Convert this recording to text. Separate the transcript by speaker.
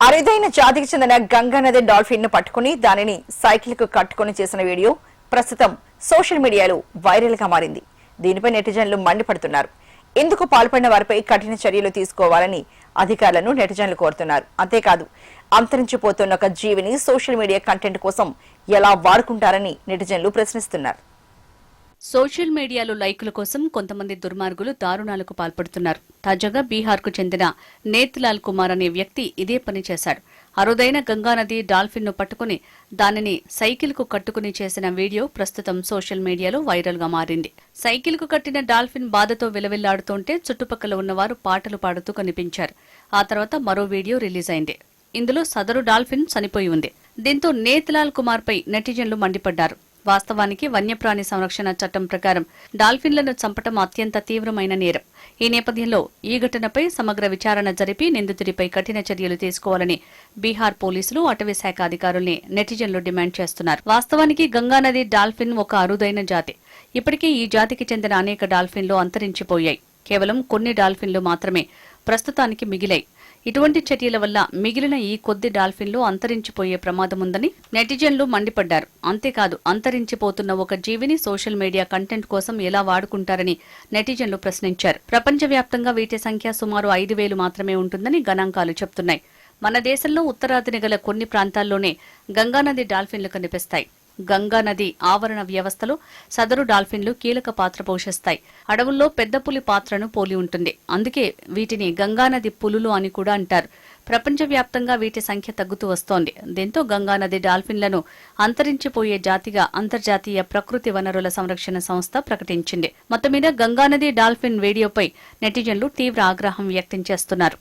Speaker 1: అరుదైన జాతికి చెందిన గంగా నది డాల్ఫిన్ ను పట్టుకుని దానిని సైకిల్ కు కట్టుకుని చేసిన వీడియో ప్రస్తుతం సోషల్ మీడియాలో వైరల్ గా మారింది. దీనిపై నెటిజన్లు మండిపడుతున్నారు. ఇందుకు పాల్పడిన వారిపై కఠిన చర్యలు తీసుకోవాలని అధికారులను నెటిజన్లు కోరుతున్నారు. అంతేకాదు అంతరించిపోతున్న ఒక జీవిని సోషల్ మీడియా కంటెంట్ కోసం ఎలా వాడుకుంటారని నెటిజన్లు ప్రశ్నిస్తున్నారు.
Speaker 2: సోషల్ మీడియాలో లైకుల కోసం కొంతమంది దుర్మార్గులు దారుణాలకు పాల్పడుతున్నారు. తాజాగా బీహార్కు చెందిన నేత్లాల్ కుమార్ అనే వ్యక్తి ఇదే పని చేశాడు. అరుదైన గంగానది డాల్ఫిన్ ను పట్టుకుని దానిని సైకిల్ కు కట్టుకుని చేసిన వీడియో ప్రస్తుతం సోషల్ మీడియాలో వైరల్ గా మారింది. సైకిల్ కు కట్టిన డాల్ఫిన్ బాధతో విలవిల్లాడుతుంటే చుట్టుపక్కల ఉన్నవారు పాటలు పాడుతూ కనిపించారు. ఆ తర్వాత మరో వీడియో రిలీజ్ అయింది. ఇందులో సదరు డాల్ఫిన్ చనిపోయి ఉంది. దీంతో నేత్లాల్ కుమార్ పై నెటిజన్లు మండిపడ్డారు. వాస్తవానికి వన్యప్రాణి సంరక్షణ చట్టం ప్రకారం డాల్ఫిన్లను చంపటం అత్యంత తీవ్రమైన నేరం. ఈ నేపథ్యంలో ఈ ఘటనపై సమగ్ర విచారణ జరిపి నిందితుడిపై కఠిన చర్యలు తీసుకోవాలని బీహార్ పోలీసులు, అటవీ శాఖ అధికారుల్ని నెటిజన్లు డిమాండ్ చేస్తున్నారు. వాస్తవానికి గంగానది డాల్ఫిన్ ఒక అరుదైన జాతి. ఇప్పటికే ఈ జాతికి చెందిన అనేక డాల్ఫిన్లు అంతరించిపోయాయి. కేవలం కొన్ని డాల్ఫిన్లు మాత్రమే ప్రస్తుతానికి మిగిలాయి. ఇటువంటి చర్యల వల్ల మిగిలిన ఈ కొద్ది డాల్ఫిన్లు అంతరించిపోయే ప్రమాదముందని నెటిజన్లు మండిపడ్డారు. అంతేకాదు అంతరించిపోతున్న ఒక జీవిని సోషల్ మీడియా కంటెంట్ కోసం ఎలా వాడుకుంటారని నెటిజన్లు ప్రశ్నించారు. ప్రపంచవ్యాప్తంగా వీటి సంఖ్య సుమారు 5,000 మాత్రమే ఉంటుందని గణాంకాలు చెబుతున్నాయి. మన దేశంలో ఉత్తరాదిని గల కొన్ని ప్రాంతాల్లోనే గంగానది డాల్ఫిన్లు కనిపిస్తాయి. గంగానది ఆవరణ వ్యవస్థలో సదరు డాల్ఫిన్లు కీలక పాత్ర పోషిస్తాయి. అడవుల్లో పెద్ద పులి పాత్రను పోలి ఉంటుంది. అందుకే వీటిని గంగానది పులులు అని కూడా అంటారు. ప్రపంచవ్యాప్తంగా వీటి సంఖ్య తగ్గుతూ వస్తోంది. దీంతో గంగానది డాల్ఫిన్లను అంతరించిపోయే జాతిగా అంతర్జాతీయ ప్రకృతి వనరుల సంరక్షణ సంస్థ ప్రకటించింది. మొత్తం మీద గంగానది డాల్ఫిన్ వీడియోపై నెటిజన్లు తీవ్ర ఆగ్రహం వ్యక్తం చేస్తున్నారు.